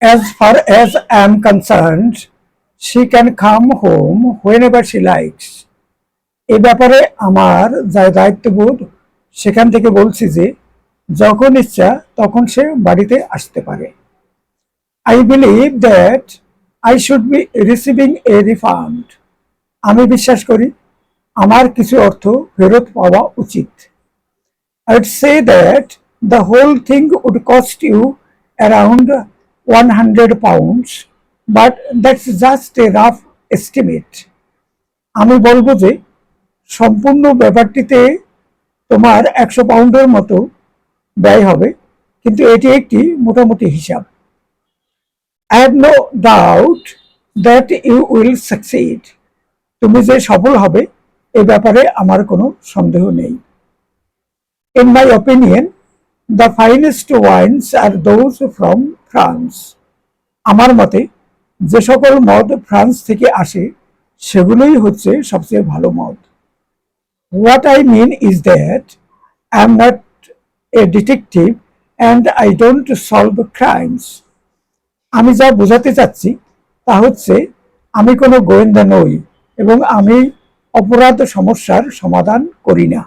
As far as I'm concerned, she can come home whenever she likes. এই ব্যাপারে আমার যা দায়িত্ববোধ সেখান থেকে বলছি যে যখন ইচ্ছা তখন সে বাড়িতে আসতে পারে। I believe that I should be receiving a refund. আমি বিশ্বাস করি আমার কিছু অর্থ ফেরত পাওয়া উচিত। I'd say that the whole thing would cost you around £100, but that's just a rough estimate. আমি বলবো যে সম্পূর্ণ ব্যাপারটিতে তোমার 100 পাউন্ডের মতো ব্যয় হবে, কিন্তু এটি একটি মোটামুটি হিসাব। I have no doubt that you will succeed. তুমি যে সফল হবে এ ব্যাপারে আমার কোনো সন্দেহ নেই। In my opinion, the finest wines are those from France. আমার মতে যে সকল মদ ফ্রান্স থেকে আসে সেগুলোই হচ্ছে সবচেয়ে ভালো মদ। What I mean is that I am not a detective and I don't solve crimes. আমি যা বোঝাতে চাচ্ছি তা হচ্ছে আমি কোনো গোয়েন্দা নই এবং আমি অপরাধ সমস্যার সমাধান করি না।